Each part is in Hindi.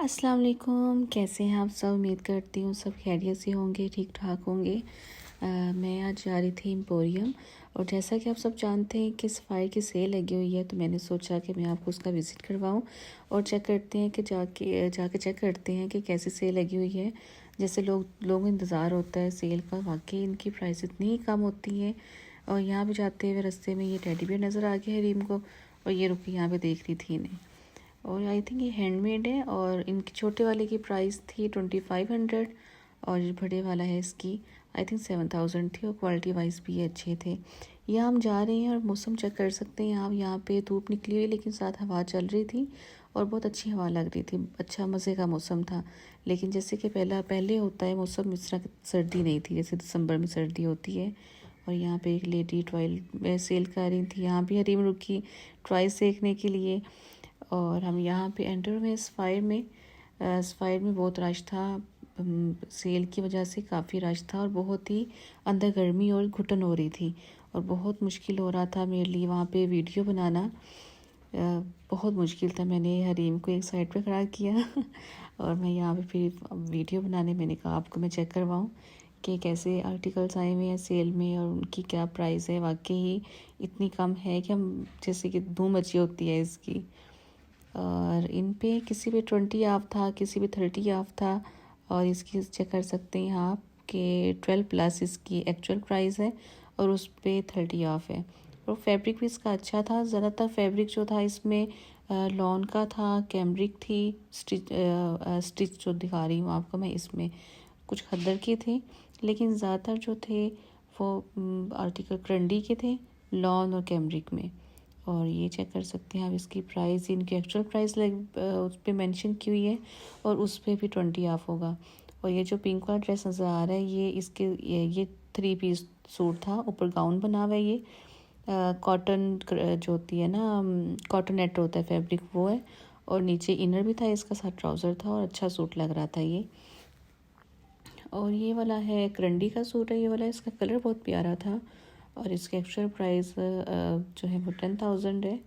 अस्सलाम वालेकुम। कैसे हैं आप सब? उम्मीद करती हूँ सब खैरियत से होंगे, ठीक ठाक होंगे। मैं आज जा रही थी एम्पोरियम और जैसा कि आप सब जानते हैं कि सफ़ाई की सेल लगी हुई है, तो मैंने सोचा कि मैं आपको उसका विज़िट करवाऊँ और चेक करते हैं कि जाके चेक करते हैं कि कैसी सेल लगी हुई है। जैसे लोग इंतज़ार होता है सेल का, वाकई इनकी प्राइस इतनी ही कम होती है। और यहाँ भी जाते हुए रास्ते में ये टेडी बेयर नज़र आ गया है रीम को, और ये रुकी यहाँ पे देख रही थी इन्हें। और आई थिंक ये हैंडमेड है और इनकी छोटे वाले की प्राइस थी 2500 और जो बड़े वाला है इसकी आई थिंक 7000 थी और क्वालिटी वाइज भी ये अच्छे थे। यहाँ हम जा रहे हैं और मौसम चेक कर सकते हैं आप। यहाँ पे धूप निकली हुई लेकिन साथ हवा चल रही थी और बहुत अच्छी हवा लग रही थी, अच्छा मज़े का मौसम था। लेकिन जैसे कि पहले होता है मौसम, इस तरह सर्दी नहीं थी जैसे दिसंबर में सर्दी होती है। और यहाँ पे एक लेडी टॉयल सेल कर रही थी, यहाँ भी हरीम रुकी टॉय सेकने के लिए। और हम यहाँ पे एंटर हुए स्फायर में बहुत रश था। सेल की वजह से काफ़ी रश था और बहुत ही अंदर गर्मी और घुटन हो रही थी और बहुत मुश्किल हो रहा था मेरे लिए वहाँ पे वीडियो बनाना। बहुत मुश्किल था। मैंने हरीम को एक साइड पे खड़ा किया और मैं यहाँ पे फिर वीडियो बनाने मैंने कहा आपको मैं चेक करवाऊँ कि कैसे आर्टिकल्स आए हुए हैं सेल में और उनकी क्या प्राइस है। वाकई इतनी कम है कि हम जैसे कि धूम मची होती है इसकी। और इन पे किसी पे 20 ऑफ था, किसी पे 30 ऑफ था। और इसकी चेक कर सकते हैं आप कि 12+ इसकी एक्चुअल प्राइस है और उस पे 30 ऑफ है। और फैब्रिक भी इसका अच्छा था। ज़्यादातर फैब्रिक जो था इसमें लॉन का था, कैमरिक थी। स्टिच जो दिखा रही हूँ आपको मैं, इसमें कुछ खद्दर के थे लेकिन ज़्यादातर जो थे वो आर्टिकल क्रंडी के थे, लॉन और कैमरिक में। और ये चेक कर सकते हैं आप इसकी प्राइस, इनकी एक्चुअल प्राइस उस पर मैंशन की हुई है और उस पर भी 20 ऑफ होगा। और ये जो पिंक वाला ड्रेस नज़र आ रहा है ये 3 पीस सूट था, ऊपर गाउन बना हुआ है। ये कॉटन जो होती है ना, कॉटन नेट होता है फैब्रिक, वो है। और नीचे इनर भी था इसका, साथ ट्राउज़र था और अच्छा सूट लग रहा था ये। और ये वाला है करंडी का सूट है ये वाला, इसका कलर बहुत प्यारा था और इसकी एक्चुअल प्राइस जो है वो 10,000 है।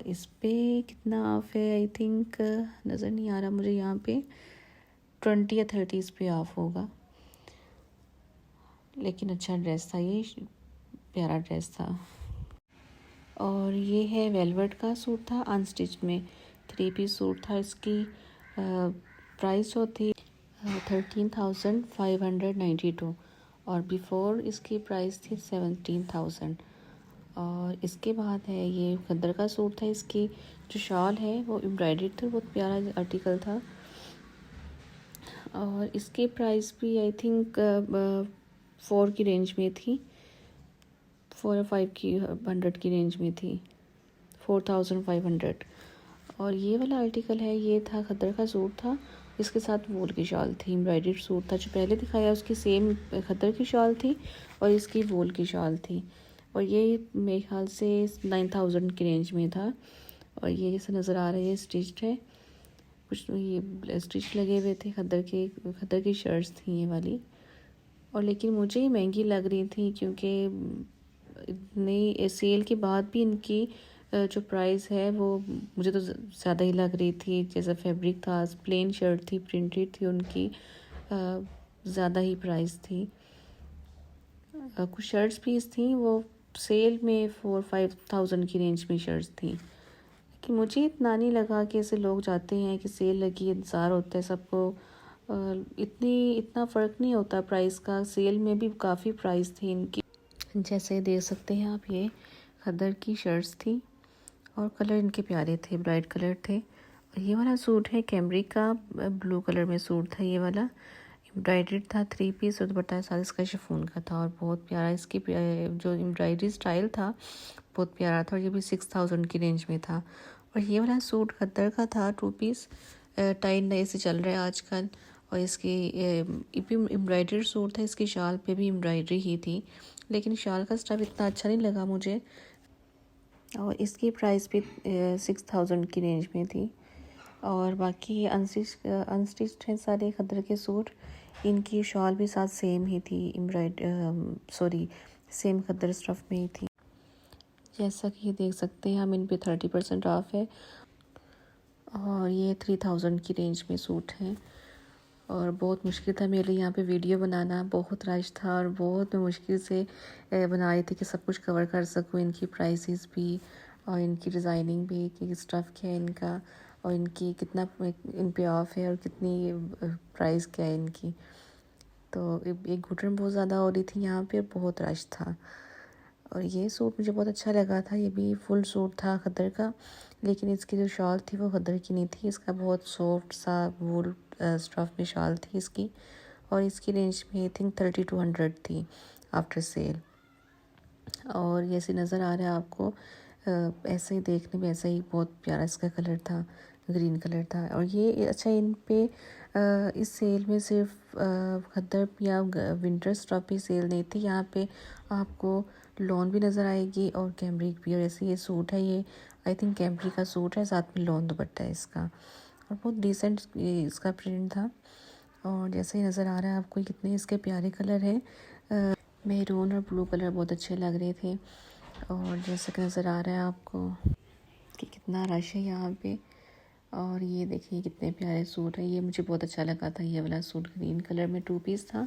इस पे कितना ऑफ है आई थिंक नज़र नहीं आ रहा मुझे। यहाँ पे 20 या 30 इस पे ऑफ होगा। लेकिन अच्छा ड्रेस था ये, प्यारा ड्रेस था। और ये है वेलवेट का सूट था अनस्टिच में, 3 पीस सूट था। इसकी प्राइस जो थी 13,592 और बिफ़ोर इसकी प्राइस थी 17,000। और इसके बाद है ये खद्दर का सूट था। इसकी जो शॉल है वो एम्ब्रॉयडर्ड थी, बहुत प्यारा आर्टिकल था। और इसकी प्राइस भी आई थिंक 4 की रेंज में थी, 4 या 5 की 100 की रेंज में थी, 4500। और ये वाला आर्टिकल है, ये था खद्दर का सूट था, इसके साथ वूल की शॉल थी। एम्ब्रॉयडर्ड सूट था जो पहले दिखाया, उसकी सेम खद्दर की शॉल थी और इसकी वूल की शॉल थी। और ये मेरे ख्याल से 9000 की रेंज में था। और ये जैसे नज़र आ रहा है ये स्टिच्ड है, कुछ ये स्टिच लगे हुए थे, खद्दर की शर्ट्स थी ये वाली। और लेकिन मुझे ये महंगी लग रही थी क्योंकि इतनी सेल के बाद भी इनकी जो प्राइस है वो मुझे तो ज़्यादा ही लग रही थी। जैसा फैब्रिक था, प्लेन शर्ट थी, प्रिंटेड थी, उनकी ज़्यादा ही प्राइस थी। कुछ शर्ट्स भी थी वो सेल में 4-5 thousand की रेंज में शर्ट्स थी। कि मुझे इतना नहीं लगा कि ऐसे लोग जाते हैं कि सेल लगी, इंतज़ार होता है सबको, इतना फ़र्क नहीं होता प्राइस का। सेल में भी काफ़ी प्राइस थी इनकी। जैसे देख सकते हैं आप, ये खद्दर की शर्ट्स थी और कलर इनके प्यारे थे, ब्राइट कलर थे। और ये वाला सूट है कैमरिक का, ब्लू कलर में सूट था ये वाला, एम्ब्रॉयडर्ड था, 3 पीस और दुपट्टा साथ इसका शिफॉन का था और बहुत प्यारा इसकी जो एम्ब्रॉयडरी स्टाइल था बहुत प्यारा था। और ये भी 6000 की रेंज में था। और ये वाला सूट खद्दर का था, 2 पीस, टाई नए से चल रहा है आजकल। और इसकी एम्ब्रॉयडर्ड सूट था, इसकी शाल पे भी एम्ब्रॉयडरी ही थी लेकिन शाल का स्टफ इतना अच्छा नहीं लगा मुझे। और इसकी प्राइस भी 6000 की रेंज में थी। और बाकी अनस्टिच्ड हैं सारे खद्दर के सूट। इनकी शॉल भी साथ सेम ही थी, सेम खद्दर स्टफ में ही थी। जैसा कि ये देख सकते हैं हम, इन पे 30% ऑफ है और ये 3000 की रेंज में सूट है। और बहुत मुश्किल था मेरे लिए यहाँ पे वीडियो बनाना, बहुत रश था और बहुत मैं मुश्किल से बना रही थी कि सब कुछ कवर कर सकूँ, इनकी प्राइसेस भी और इनकी डिज़ाइनिंग भी कि स्टफ़ क्या है इनका और इनकी कितना इन पे ऑफ है और कितनी प्राइस क्या है इनकी। तो एक घुटन बहुत ज़्यादा हो रही थी यहाँ पे, बहुत रश था। और ये सूट मुझे बहुत अच्छा लगा था, ये भी फुल सूट था खद्दर का, लेकिन इसकी जो शॉल थी वो खद्दर की नहीं थी, इसका बहुत सॉफ्ट सा वूल स्टफ में शॉल थी इसकी। और इसकी रेंज में आई थिंक 3200 थी आफ्टर सेल। और जैसे नज़र आ रहा है आपको ऐसे ही देखने में ऐसा ही बहुत प्यारा इसका कलर था, ग्रीन कलर था। और ये अच्छा इन पे इस सेल में सिर्फ खद्दर या विंटर स्टॉप पे सेल नहीं थी, यहाँ पे आपको लॉन भी नज़र आएगी और कैमरिक भी। और ऐसे ये सूट है, ये आई थिंक कैमरिक का सूट है, साथ में लॉन दुपट्टा है इसका और बहुत डिसेंट इसका प्रिंट था। और जैसे ही नज़र आ रहा है आपको कितने इसके प्यारे कलर है, मेरून और ब्लू कलर बहुत अच्छे लग रहे थे। और जैसे कि नज़र आ रहा है आपको कि कितना रश है यहाँ पे। और ये देखिए कितने प्यारे सूट है, ये मुझे बहुत अच्छा लगा था, ये वाला सूट ग्रीन कलर में 2 पीस था,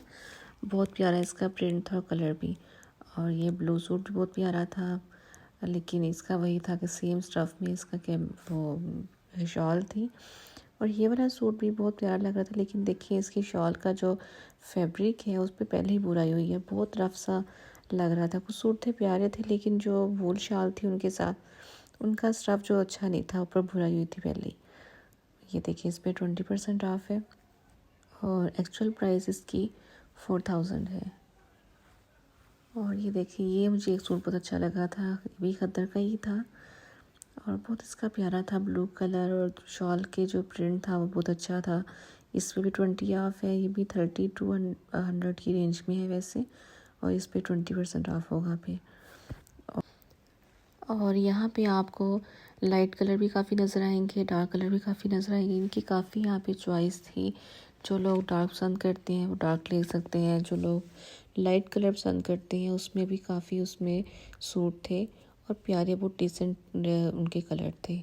बहुत प्यारा इसका प्रिंट था और कलर भी। और ये ब्लू सूट भी बहुत प्यारा था, लेकिन इसका वही था कि सेम स्टफ़ में इसका क्या वो शॉल थी। और ये वाला सूट भी बहुत प्यारा लग रहा था, लेकिन देखिए इसकी शॉल का जो फैब्रिक है उस पर पहले ही बुराई हुई है, बहुत रफ सा लग रहा था। कुछ सूट थे प्यारे थे, लेकिन जो वूल शॉल थी उनके साथ उनका स्टफ़ जो अच्छा नहीं था, ऊपर बुराई हुई थी पहले ही। ये देखिए इस पर 20% ऑफ है और एक्चुअल प्राइस इसकी 4000 है। और ये देखिए ये मुझे एक सूट बहुत अच्छा लगा था, ये भी खद्दर का ही था और बहुत इसका प्यारा था, ब्लू कलर और शॉल के जो प्रिंट था वो बहुत अच्छा था। इस पे भी 20 ऑफ है, ये भी 30 to 100 की रेंज में है वैसे, और इस पे 20% ऑफ होगा पे। और यहाँ पे आपको लाइट कलर भी काफ़ी नज़र आएंगे, डार्क कलर भी काफ़ी नज़र आएंगे, इनकी काफ़ी यहाँ पे चॉइस थी। जो लोग डार्क पसंद करते हैं वो डार्क ले सकते हैं, जो लोग लाइट कलर पसंद करते हैं उसमें भी काफ़ी उसमें सूट थे और प्यारे बहुत डिसेंट उनके कलर थे।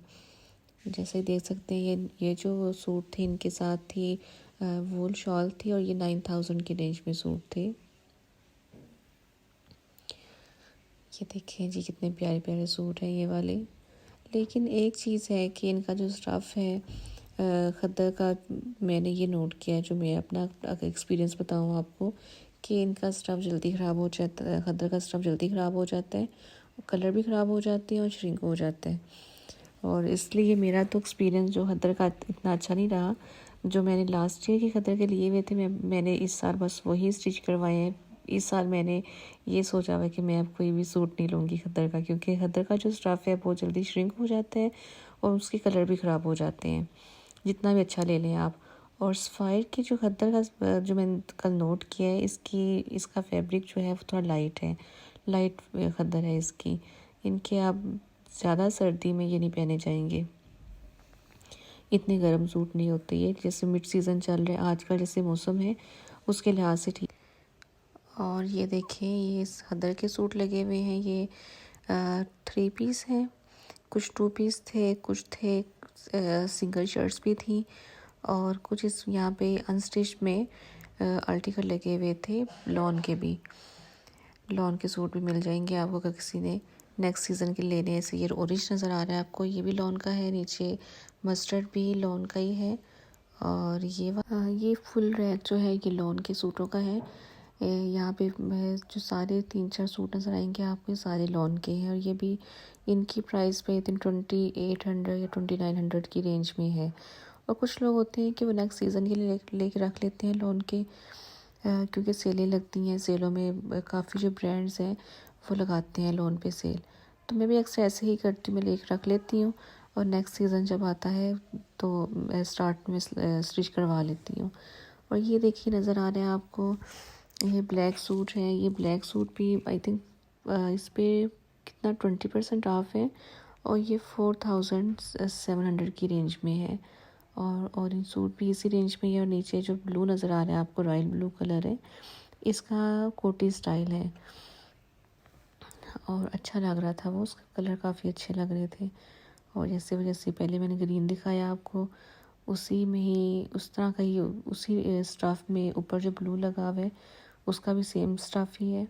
जैसे ही देख सकते हैं ये जो सूट थे इनके साथ थी वूल शॉल थी और ये 9000 की रेंज में सूट थे। ये देखिए जी कितने प्यारे प्यारे सूट हैं ये वाले। लेकिन एक चीज़ है कि इनका जो स्टफ़ है खद्दर का, मैंने ये नोट किया है, जो मैं अपना एक्सपीरियंस बताऊँ आपको, कि इनका स्टफ़ जल्दी ख़राब हो जाता है, खद्दर का स्टफ़ जल्दी ख़राब हो जाता है, कलर भी ख़राब हो जाते हैं और श्रिंक हो जाता है। और इसलिए मेरा तो एक्सपीरियंस जो खद्दर का इतना अच्छा नहीं रहा। जो मैंने लास्ट ईयर के खद्दर के लिए हुए थे मैंने इस साल बस वही स्टिच करवाए हैं। इस साल मैंने ये सोचा हुआ कि मैं अब कोई भी सूट नहीं लूँगी खद्दर का, क्योंकि खद्दर का जो स्टफ़ है बहुत जल्दी श्रिंक हो जाता है और उसके कलर भी ख़राब हो जाते हैं, जितना भी अच्छा ले लें आप। और सफ़ायर की जो खद्दर का जो मैंने कल नोट किया है, इसका फैब्रिक जो है वो थोड़ा लाइट है, लाइट खद्दर है इसकी। इनके आप ज़्यादा सर्दी में ये नहीं पहने जाएंगे, इतने गर्म सूट नहीं होते ये, जैसे मिड सीज़न चल रहा है आजकल जैसे मौसम है उसके लिहाज से ठीक। और ये देखें ये खद्दर के सूट लगे हुए हैं, ये 3 पीस हैं, कुछ 2 पीस थे, कुछ थे सिंगल शर्ट्स भी थी और कुछ इस यहाँ पे अनस्टिच में आर्टिकल लगे हुए थे, लॉन के भी। लॉन के सूट भी मिल जाएंगे आपको अगर किसी ने नेक्स्ट सीज़न के लेने हैं। ये ऑरेंज नज़र आ रहा है आपको, ये भी लॉन का है, नीचे मस्टर्ड भी लॉन का ही है। और ये फुल रैक जो है ये लॉन के सूटों का है। यहाँ पे जो सारे 3-4 सूट नज़र आएंगे आपको सारे लॉन के हैं और ये भी इनकी प्राइस पे 2800 या 2900 की रेंज में है। और कुछ लोग होते हैं कि वो नेक्स्ट सीज़न के लिए लेके रख लेते हैं लॉन के, क्योंकि सेलें लगती हैं, सेलों में काफ़ी जो ब्रांड्स हैं वो लगाते हैं लोन पे सेल। तो मैं भी अक्सर ऐसे ही करती हूँ, मैं लेकर रख लेती हूँ और नेक्स्ट सीज़न जब आता है तो मैं स्टार्ट में स्टिच करवा लेती हूँ। और ये देखिए नज़र आ रहा है आपको, ये ब्लैक सूट है, ये ब्लैक सूट भी आई थिंक इस पर कितना 20% ऑफ है और ये 4700 की रेंज में है। और ऑरेंज सूट भी इसी रेंज में है और नीचे जो ब्लू नज़र आ रहा है आपको रॉयल ब्लू कलर है, इसका कोटी स्टाइल है और अच्छा लग रहा था वो, उसका कलर काफ़ी अच्छे लग रहे थे। और जैसे जैसे पहले मैंने ग्रीन दिखाया आपको, उसी में ही उस तरह का ही उसी स्टफ़ में ऊपर जो ब्लू लगा हुआ है उसका भी सेम स्टफ़ ही है।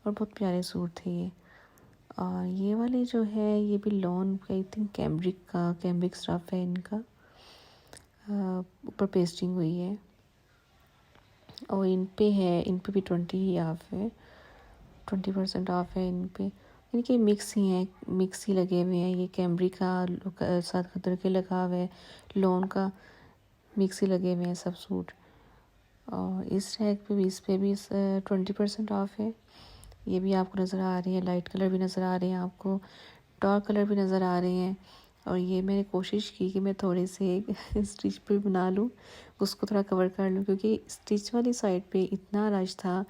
और बहुत प्यारे सूट थे ये। और ये वाले जो है ये भी lawn I think cambric stuff है इनका। ऊपर पेस्टिंग हुई है और इन पे भी 20% ऑफ है इन पे। इनके मिक्स ही लगे हुए हैं। ये कैम्ब्रिक का साथ खतर के लगा हुआ है, लॉन का मिक्स ही लगे हुए हैं सब सूट। और इस रैक पे भी, इस पे भी 20% ऑफ है। ये भी आपको नज़र आ रही है, लाइट कलर भी नज़र आ रहे हैं आपको, डार्क कलर भी नज़र आ रहे हैं। और ये मैंने कोशिश की कि मैं थोड़े से स्टिच पे बना लूँ, उसको थोड़ा कवर कर लूँ, क्योंकि स्टिच वाली साइड पे इतना रश था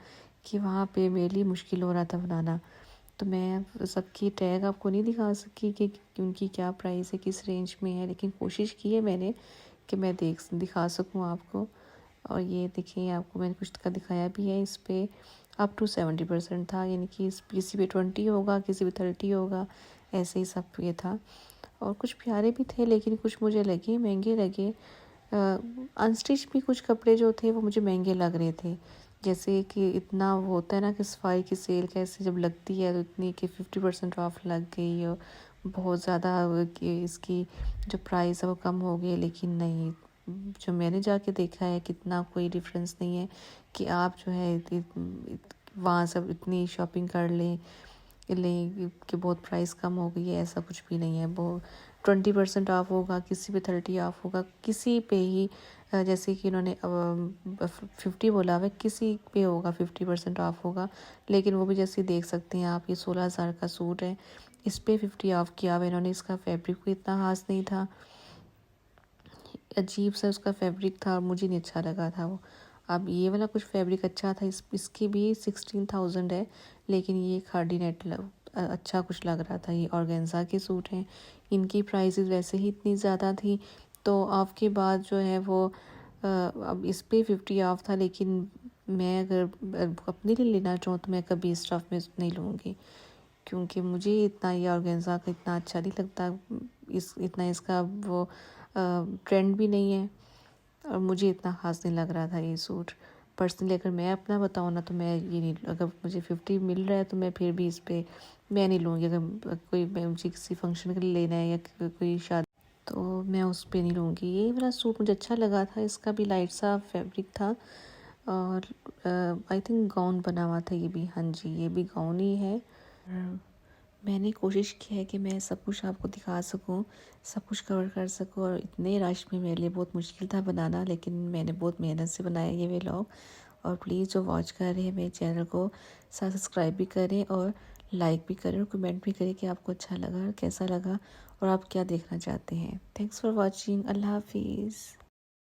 कि वहाँ पे मेरे लिए मुश्किल हो रहा था बनाना। तो मैं सबकी टैग आपको नहीं दिखा सकी कि उनकी क्या प्राइस है, किस रेंज में है, लेकिन कोशिश की है मैंने कि मैं दिखा सकूँ आपको। और ये देखिए, आपको मैंने कुछ का दिखाया भी है। इस पे अप टू 70% था, यानी कि किसी पे 20 होगा, किसी पे 30 होगा, ऐसे ही सब ये था। और कुछ प्यारे भी थे, लेकिन कुछ मुझे लगे महंगे लगे। अनस्टिच भी कुछ कपड़े जो थे वो मुझे महंगे लग रहे थे। जैसे कि इतना वो होता है ना कि सफाई की सेल कैसे जब लगती है तो इतनी कि 50% ऑफ लग गई और बहुत ज़्यादा कि इसकी जो प्राइस है वो कम हो गई, लेकिन नहीं, जो मैंने जाके देखा है कितना कोई डिफरेंस नहीं है कि आप जो है वहाँ सब इतनी शॉपिंग कर लें कि बहुत प्राइस कम हो गई है, ऐसा कुछ भी नहीं है। वो 20% ऑफ होगा, किसी पे 30 ऑफ होगा, किसी पे ही जैसे कि इन्होंने 50 बोला हुआ है, किसी पे होगा 50% ऑफ होगा। लेकिन वो भी जैसे देख सकते हैं आप, ये 16,000 का सूट है, इस पे 50 ऑफ किया हुआ इन्होंने। इसका फैब्रिक भी इतना खास नहीं था, अजीब सा उसका फैब्रिक था और मुझे नहीं अच्छा लगा था वो। अब ये वाला कुछ फैब्रिक अच्छा था, इसकी भी 16,000 है, लेकिन ये खादी नेट अच्छा कुछ लग रहा था। ये ऑर्गेन्जा के सूट हैं, इनकी प्राइसेस वैसे ही इतनी ज़्यादा थी, तो ऑफ के बाद जो है वो अब इस पे 50 ऑफ था। लेकिन मैं अगर अपने लिए लेना चाहूँ तो मैं कभी इस स्टफ़ में नहीं लूँगी, क्योंकि मुझे इतना ये ऑर्गेन्जा का इतना अच्छा नहीं लगता। इसका वो ट्रेंड भी नहीं है और मुझे इतना ख़ास नहीं लग रहा था ये सूट। पर्सनली अगर मैं अपना बताऊँ ना, तो मैं ये नहीं, अगर मुझे 50 मिल रहा है तो मैं फिर भी इस पे मैं नहीं लूँगी। अगर मुझे किसी फंक्शन के लिए लेना है या कोई शादी, तो मैं उस पे नहीं लूँगी। ये वाला सूट मुझे अच्छा लगा था, इसका भी लाइट सा फैब्रिक था और आई थिंक गाउन बना हुआ था ये भी। हाँ जी, ये भी गाउन ही है। मैंने कोशिश की है कि मैं सब कुछ आपको दिखा सकूं, सब कुछ कवर कर सकूं, और इतने रश में मेरे लिए बहुत मुश्किल था बनाना, लेकिन मैंने बहुत मेहनत से बनाया ये व्लॉग। और प्लीज़ जो वॉच कर रहे हैं मेरे चैनल को सब्सक्राइब भी करें और लाइक भी करें और कमेंट भी करें कि आपको अच्छा लगा, कैसा लगा और आप क्या देखना चाहते हैं। Thanks for watching. अल्लाह हाफिज़।